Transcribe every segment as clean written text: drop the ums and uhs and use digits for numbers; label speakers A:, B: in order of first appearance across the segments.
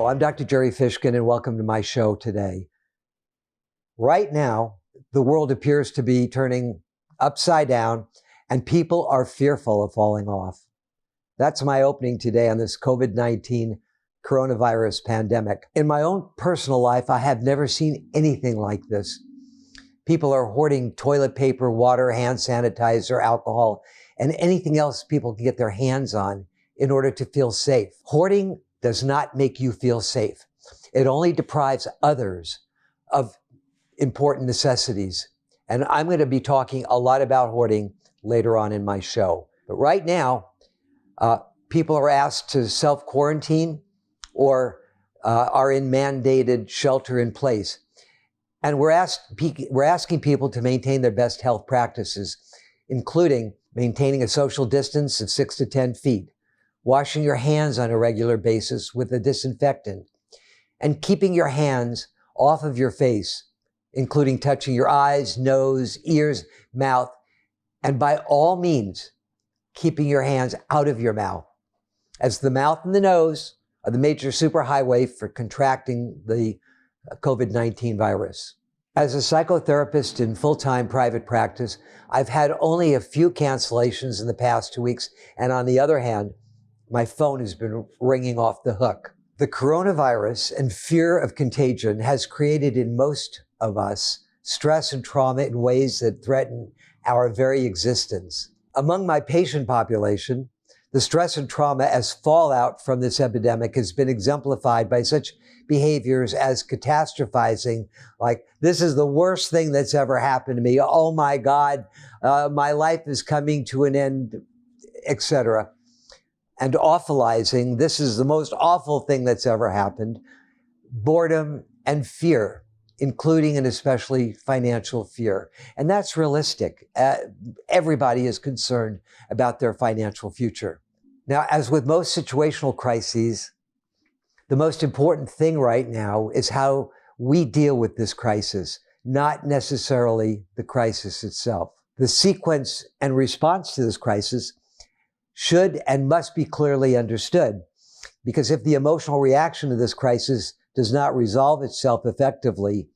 A: I'm Dr. Gerald Fishkin, and welcome to my show today. Right now, the world appears to be turning upside down, and people are fearful of falling off. That's my opening today on this COVID-19 coronavirus pandemic. In my own personal life, I have never seen anything like this. People are hoarding toilet paper, water, hand sanitizer, alcohol, and anything else people can get their hands on in order to feel safe. Hoarding does not make you feel safe. It only deprives others of important necessities. And I'm going to be talking a lot about hoarding later on in my show. But right now, people are asked to self-quarantine or are in mandated shelter in place. And we're asking people to maintain their best health practices, including maintaining a social distance of 6 to 10 feet, washing your hands on a regular basis with a disinfectant, and keeping your hands off of your face, including touching your eyes, nose, ears, mouth, and by all means, keeping your hands out of your mouth, as the mouth and the nose are the major superhighway for contracting the COVID-19 virus. As a psychotherapist in full-time private practice, I've had only a few cancellations in the past 2 weeks, and on the other hand, my phone has been ringing off the hook. The coronavirus and fear of contagion has created in most of us stress and trauma in ways that threaten our very existence. Among my patient population, the stress and trauma as fallout from this epidemic has been exemplified by such behaviors as catastrophizing, like, this is the worst thing that's ever happened to me. Oh my God, my life is coming to an end, etc. And awfulizing, this is the most awful thing that's ever happened. Boredom and fear, including and especially financial fear. And that's realistic. Everybody is concerned about their financial future. Now, as with most situational crises, the most important thing right now is how we deal with this crisis, not necessarily the crisis itself. The sequence and response to this crisis should and must be clearly understood, because if the emotional reaction to this crisis does not resolve itself effectively,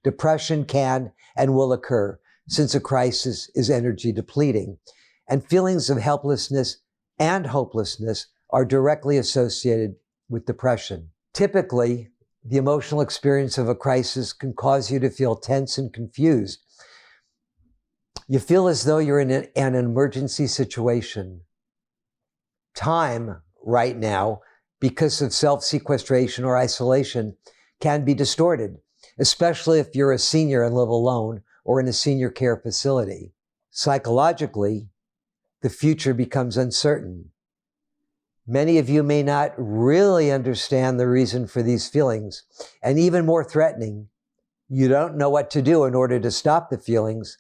A: depression can and will occur, since a crisis is energy depleting, and feelings of helplessness and hopelessness are directly associated with depression. Typically, the emotional experience of a crisis can cause you to feel tense and confused. You feel as though you're in an emergency situation. Time right now, because of self-sequestration or isolation, can be distorted, especially if you're a senior and live alone or in a senior care facility. Psychologically, the future becomes uncertain. Many of you may not really understand the reason for these feelings, and even more threatening, you don't know what to do in order to stop the feelings,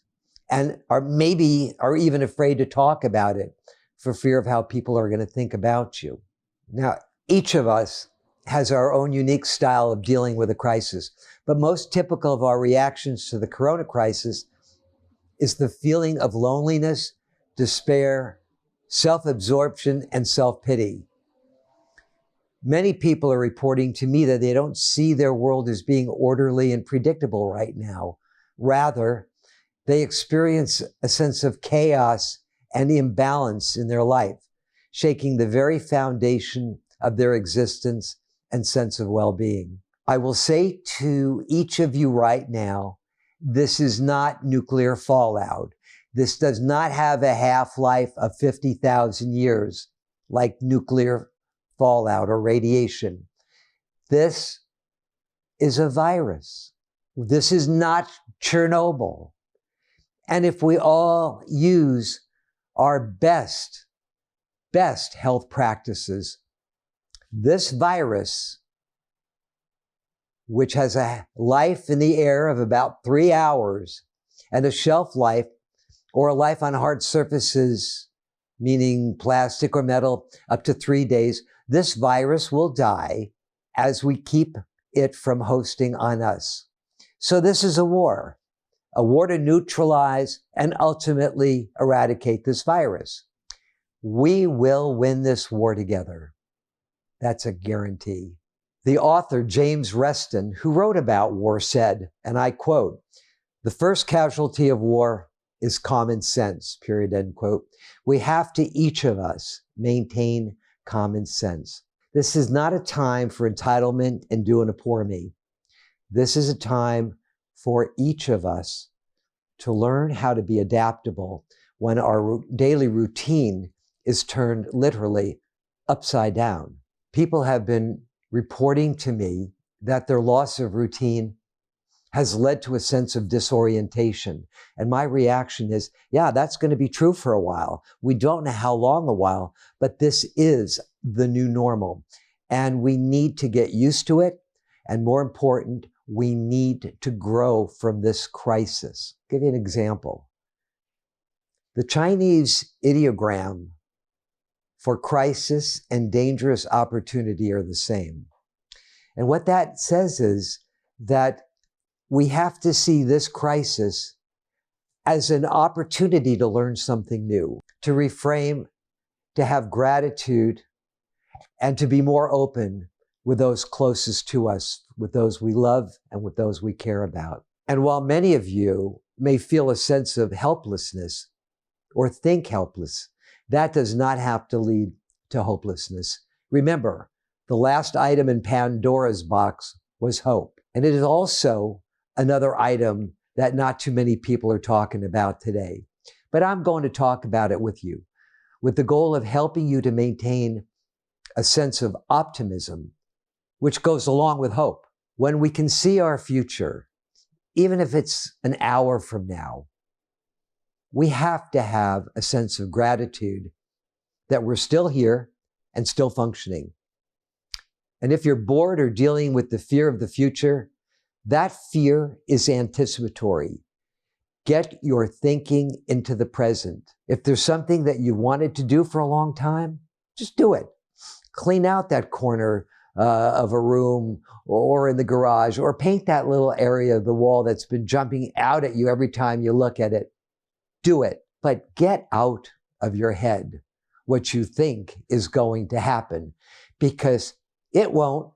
A: and are even afraid to talk about it for fear of how people are going to think about you. Now, each of us has our own unique style of dealing with a crisis, but most typical of our reactions to the corona crisis is the feeling of loneliness, despair, self-absorption, and self-pity. Many people are reporting to me that they don't see their world as being orderly and predictable right now. Rather, they experience a sense of chaos and imbalance in their life, shaking the very foundation of their existence and sense of well-being. I will say to each of you right now, this is not nuclear fallout. This does not have a half-life of 50,000 years like nuclear fallout or radiation. This is a virus. This is not Chernobyl. And if we all use our best health practices, this virus, which has a life in the air of about 3 hours and a shelf life or a life on hard surfaces, meaning plastic or metal, up to 3 days, this virus will die as we keep it from hosting on us. So this is a war to neutralize and ultimately eradicate this virus. We will win this war together. That's a guarantee. The author, James Reston, who wrote about war, said, and I quote, "The first casualty of war is common sense," period, end quote. We have to, each of us, maintain common sense. This is not a time for entitlement and doing a poor me. This is a time for each of us to learn how to be adaptable when our daily routine is turned literally upside down. People have been reporting to me that their loss of routine has led to a sense of disorientation. And my reaction is, yeah, that's going to be true for a while. We don't know how long a while, but this is the new normal. And we need to get used to it. And more important, we need to grow from this crisis. I'll give you an example. The Chinese ideogram for crisis and dangerous opportunity are the same. And what that says is that we have to see this crisis as an opportunity to learn something new, to reframe, to have gratitude, and to be more open with those closest to us, with those we love and with those we care about. And while many of you may feel a sense of helplessness or think helpless, that does not have to lead to hopelessness. Remember, the last item in Pandora's box was hope. And it is also another item that not too many people are talking about today. But I'm going to talk about it with you, with the goal of helping you to maintain a sense of optimism, which goes along with hope. When we can see our future, even if it's an hour from now, we have to have a sense of gratitude that we're still here and still functioning. And if you're bored or dealing with the fear of the future, that fear is anticipatory. Get your thinking into the present. If there's something that you wanted to do for a long time, just do it. Clean out that corner of a room or in the garage, or paint that little area of the wall that's been jumping out at you every time you look at it. Do it, but get out of your head what you think is going to happen, because it won't,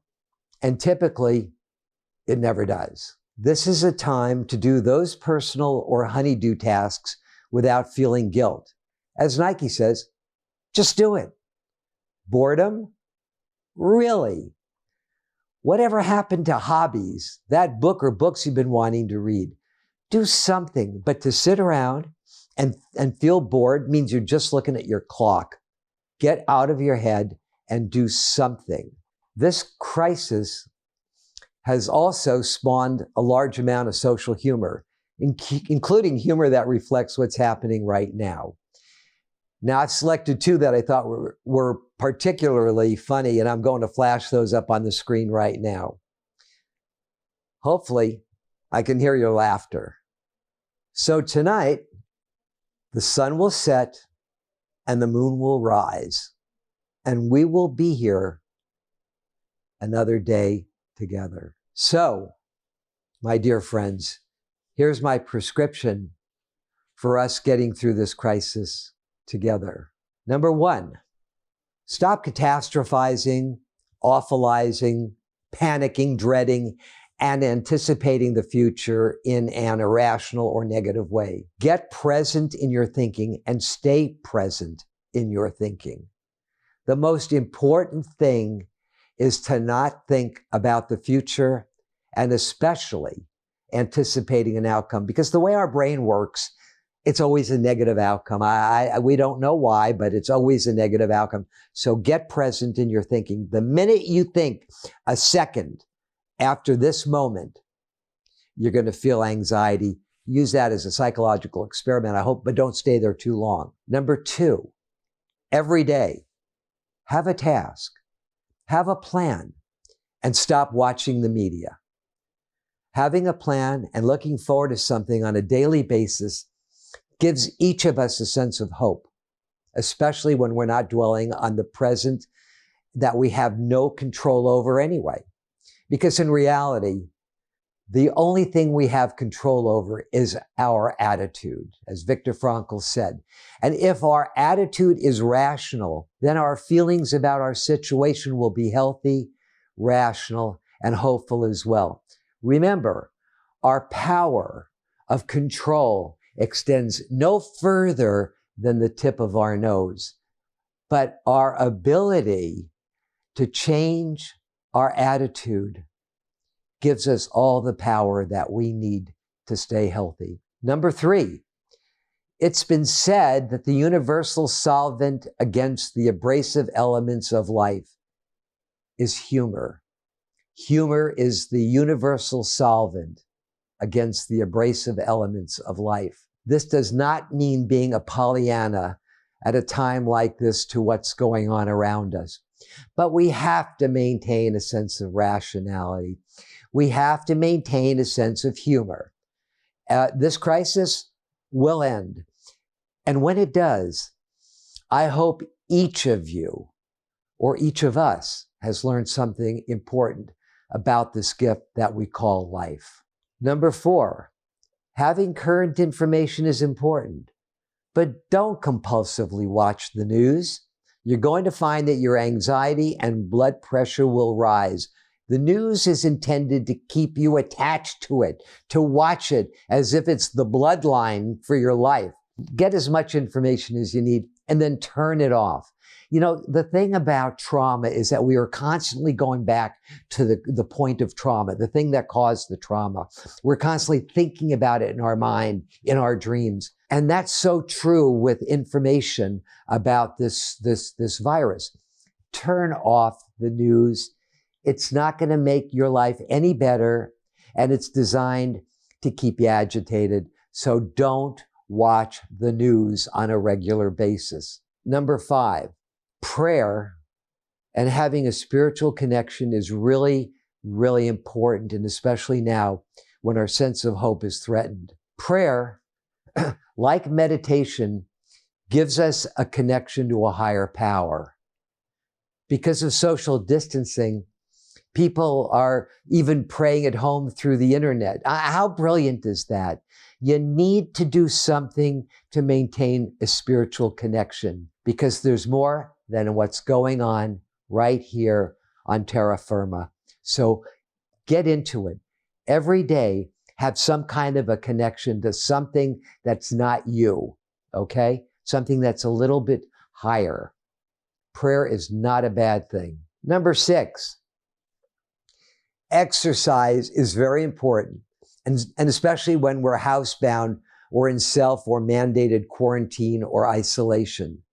A: and typically it never does. This is a time to do those personal or honeydew tasks without feeling guilt. As Nike says, just do it. Boredom? Really? Whatever happened to hobbies, that book or books you've been wanting to read? Do something, but to sit around and feel bored means you're just looking at your clock. Get out of your head and do something. This crisis has also spawned a large amount of social humor, including humor that reflects what's happening right now. Now, I've selected two that I thought were particularly funny, and I'm going to flash those up on the screen right now. Hopefully, I can hear your laughter. So tonight, the sun will set and the moon will rise, and we will be here another day together. So, my dear friends, here's my prescription for us getting through this crisis together. Number one, stop catastrophizing, awfulizing, panicking, dreading, and anticipating the future in an irrational or negative way. Get present in your thinking and stay present in your thinking. The most important thing is to not think about the future, and especially anticipating an outcome, because the way our brain works, it's always a negative outcome. We don't know why, but it's always a negative outcome. So get present in your thinking. The minute you think a second after this moment, you're going to feel anxiety. Use that as a psychological experiment, I hope, but don't stay there too long. Number two, every day, have a task, have a plan, and stop watching the media. Having a plan and looking forward to something on a daily basis gives each of us a sense of hope, especially when we're not dwelling on the present that we have no control over anyway. Because in reality, the only thing we have control over is our attitude, as Viktor Frankl said. And if our attitude is rational, then our feelings about our situation will be healthy, rational, and hopeful as well. Remember, our power of control extends no further than the tip of our nose, but our ability to change our attitude gives us all the power that we need to stay healthy. Number 3, it's been said that the universal solvent against the abrasive elements of life is humor. Humor is the universal solvent against the abrasive elements of life. This does not mean being a Pollyanna at a time like this to what's going on around us. But we have to maintain a sense of rationality. We have to maintain a sense of humor. This crisis will end. And when it does, I hope each of you or each of us has learned something important about this gift that we call life. Number 4, having current information is important, but don't compulsively watch the news. You're going to find that your anxiety and blood pressure will rise. The news is intended to keep you attached to it, to watch it as if it's the bloodline for your life. Get as much information as you need and then turn it off. You know, the thing about trauma is that we are constantly going back to the point of trauma, the thing that caused the trauma. We're constantly thinking about it in our mind, in our dreams. And that's so true with information about this virus. Turn off the news. It's not going to make your life any better, and it's designed to keep you agitated. So don't watch the news on a regular basis. Number 5, prayer and having a spiritual connection is really, really important, and especially now when our sense of hope is threatened. Prayer, like meditation, gives us a connection to a higher power. Because of social distancing, people are even praying at home through the internet. How brilliant is that? You need to do something to maintain a spiritual connection, because there's more than what's going on right here on terra firma. So get into it. Every day, have some kind of a connection to something that's not you, okay? Something that's a little bit higher. Prayer is not a bad thing. Number 6, exercise is very important, and especially when we're housebound or in self or mandated quarantine or isolation.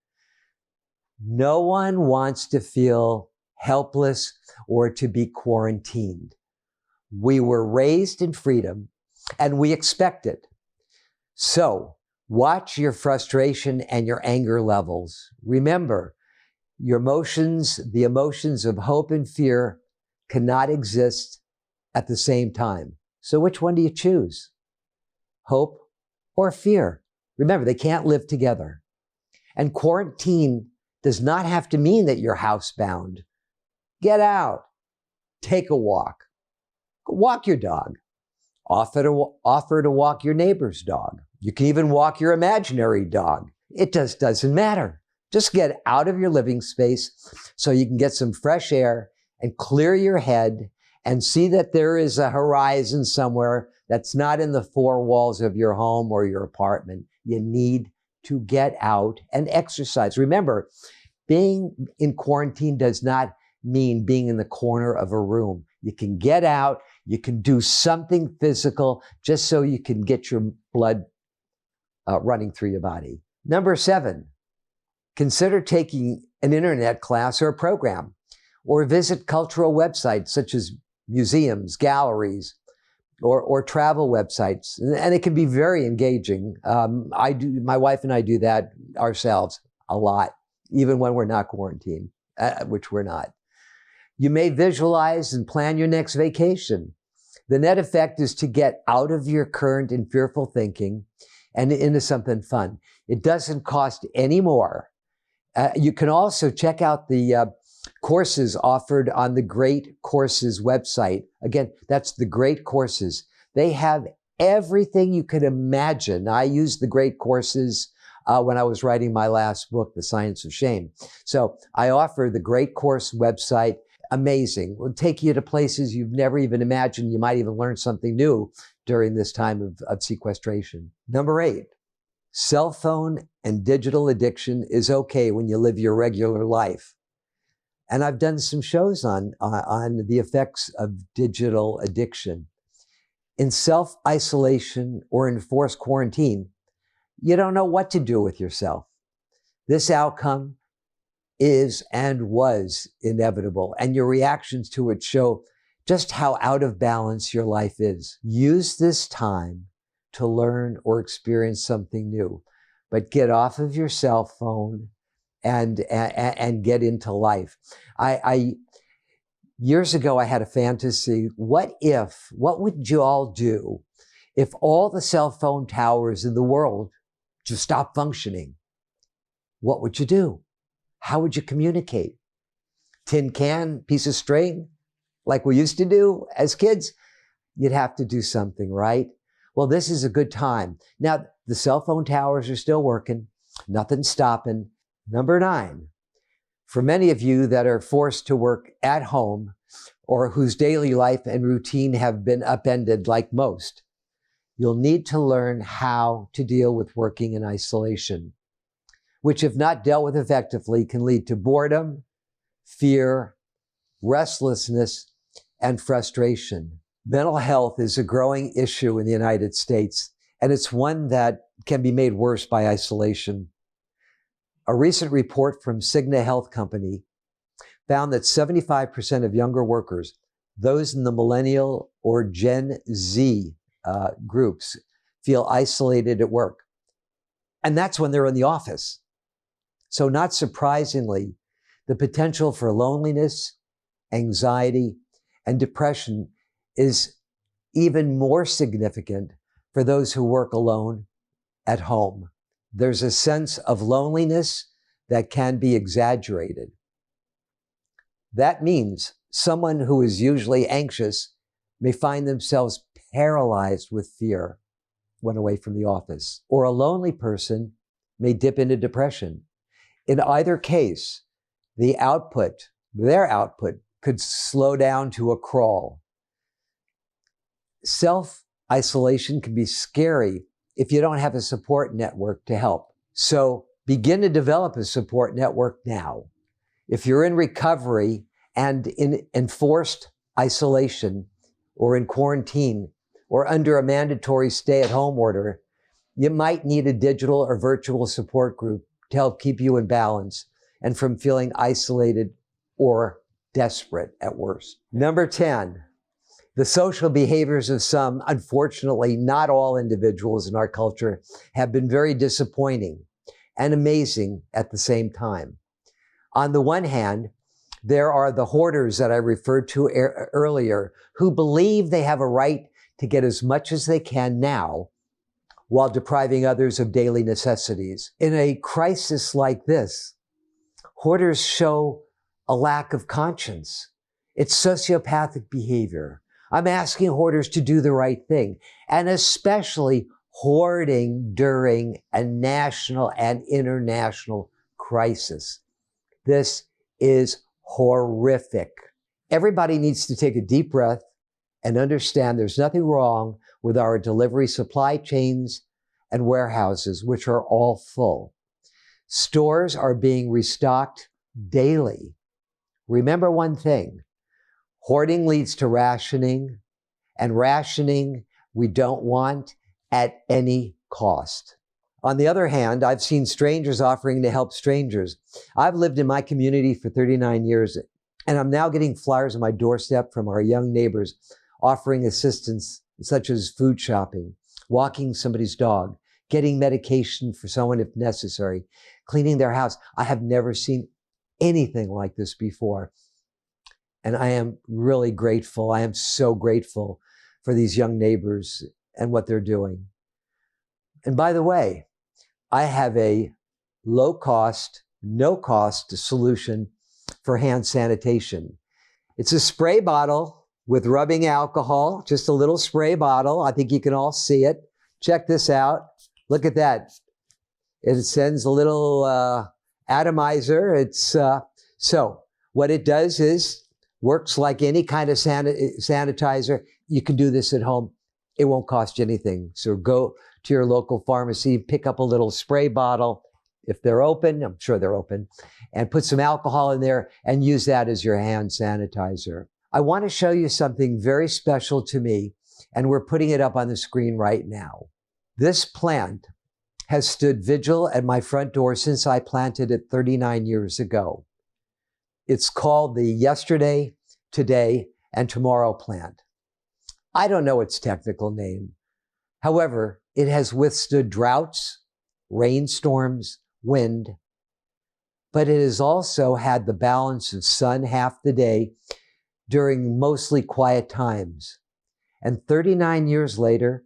A: No one wants to feel helpless or to be quarantined. We were raised in freedom and we expect it. So watch your frustration and your anger levels. Remember, your emotions, the emotions of hope and fear, cannot exist at the same time. So which one do you choose? Hope or fear? Remember, they can't live together. And quarantine does not have to mean that you're housebound. Get out. Take a walk. Walk your dog. Offer to walk your neighbor's dog. You can even walk your imaginary dog. It just doesn't matter. Just get out of your living space so you can get some fresh air and clear your head and see that there is a horizon somewhere that's not in the 4 walls of your home or your apartment. You need to get out and exercise. Remember, being in quarantine does not mean being in the corner of a room. You can get out, you can do something physical just so you can get your blood running through your body. Number 7, consider taking an internet class or a program, or visit cultural websites such as museums, galleries, or travel websites. And it can be very engaging. My wife and I do that ourselves a lot, even when we're not quarantined, which we're not. You may visualize and plan your next vacation. The net effect is to get out of your current and fearful thinking and into something fun. It doesn't cost any more. You can also check out the courses offered on the Great Courses website. Again, that's the Great Courses. They have everything you could imagine. I used the Great Courses when I was writing my last book, The Science of Shame. So I offer the Great Course website. Amazing. Will take you to places you've never even imagined. You might even learn something new during this time of sequestration. Number 8, cell phone and digital addiction is okay when you live your regular life. And I've done some shows on the effects of digital addiction. In self-isolation or enforced quarantine, you don't know what to do with yourself. This outcome is and was inevitable, and your reactions to it show just how out of balance your life is. Use this time to learn or experience something new, but get off of your cell phone and get into life. Years ago, I had a fantasy. What would you all do if all the cell phone towers in the world just stopped functioning? What would you do? How would you communicate? Tin can, piece of string, like we used to do as kids? You'd have to do something, right? Well, this is a good time. Now, the cell phone towers are still working. Nothing's stopping. Number 9, for many of you that are forced to work at home or whose daily life and routine have been upended like most, you'll need to learn how to deal with working in isolation, which, if not dealt with effectively, can lead to boredom, fear, restlessness, and frustration. Mental health is a growing issue in the United States, and it's one that can be made worse by isolation. A recent report from Cigna Health Company found that 75% of younger workers, those in the millennial or Gen Z groups, feel isolated at work. And that's when they're in the office. So not surprisingly, the potential for loneliness, anxiety, and depression is even more significant for those who work alone at home. There's a sense of loneliness that can be exaggerated. That means someone who is usually anxious may find themselves paralyzed with fear when away from the office, or a lonely person may dip into depression. In either case, their output could slow down to a crawl. Self-isolation can be scary if you don't have a support network to help. So begin to develop a support network now. If you're in recovery and in enforced isolation or in quarantine or under a mandatory stay-at-home order, you might need a digital or virtual support group to help keep you in balance and from feeling isolated or desperate at worst. Number 10, the social behaviors of some, unfortunately not all individuals in our culture, have been very disappointing and amazing at the same time. On the one hand, there are the hoarders that I referred to earlier who believe they have a right to get as much as they can now while depriving others of daily necessities. In a crisis like this, hoarders show a lack of conscience. It's sociopathic behavior. I'm asking hoarders to do the right thing, and especially hoarding during a national and international crisis. This is horrific. Everybody needs to take a deep breath and understand there's nothing wrong with our delivery supply chains and warehouses, which are all full. Stores are being restocked daily. Remember one thing, hoarding leads to rationing, and rationing we don't want at any cost. On the other hand, I've seen strangers offering to help strangers. I've lived in my community for 39 years, and I'm now getting flyers on my doorstep from our young neighbors offering assistance such as food shopping, walking somebody's dog, getting medication for someone if necessary, cleaning their house. I have never seen anything like this before. And I am really grateful. I am so grateful for these young neighbors and what they're doing. And by the way, I have a low-cost, no-cost solution for hand sanitation. It's a spray bottle with rubbing alcohol, just a little spray bottle. I think you can all see it. Check this out. Look at that. It sends a little atomizer. So what it does is Works like any kind of sanitizer. You can do this at home. It won't cost you anything. So go to your local pharmacy, pick up a little spray bottle. If they're open, I'm sure they're open, and put some alcohol in there and use that as your hand sanitizer. I want to show you something very special to me, and we're putting it up on the screen right now. This plant has stood vigil at my front door since I planted it 39 years ago. It's called the yesterday, today, and tomorrow plant. I don't know its technical name. However, it has withstood droughts, rainstorms, wind, but it has also had the balance of sun half the day during mostly quiet times. And 39 years later,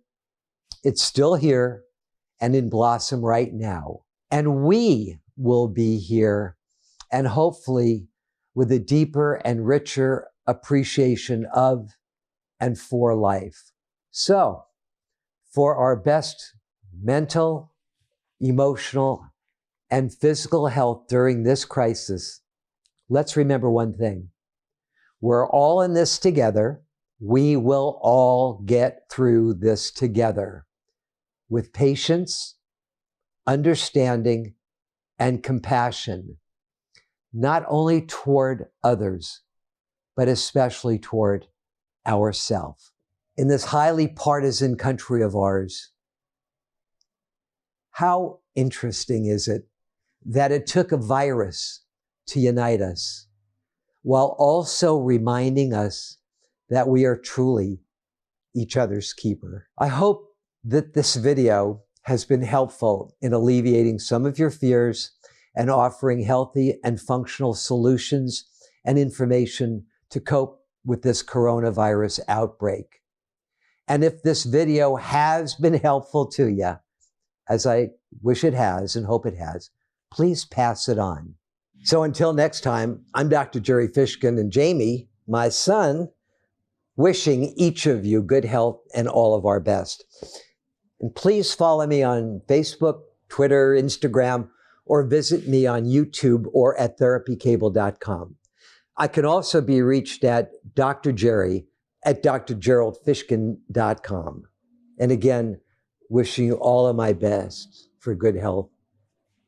A: it's still here and in blossom right now. And we will be here, and hopefully with a deeper and richer appreciation of and for life. So, for our best mental, emotional, and physical health during this crisis, let's remember one thing. We're all in this together. We will all get through this together with patience, understanding, and compassion, not only toward others, but especially toward ourselves. In this highly partisan country of ours, how interesting is it that it took a virus to unite us, while also reminding us that we are truly each other's keeper. I hope that this video has been helpful in alleviating some of your fears and offering healthy and functional solutions and information to cope with this coronavirus outbreak. And if this video has been helpful to you, as I wish it has and hope it has, please pass it on. So until next time, I'm Dr. Gerald Fishkin, and Jamie, my son, wishing each of you good health and all of our best. And please follow me on Facebook, Twitter, Instagram, or visit me on YouTube or at therapycable.com. I can also be reached at Dr. Jerry at drgeraldfishkin.com. And again, wishing you all of my best for good health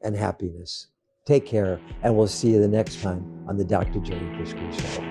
A: and happiness. Take care, and we'll see you the next time on the Dr. Gerald Fishkin Show.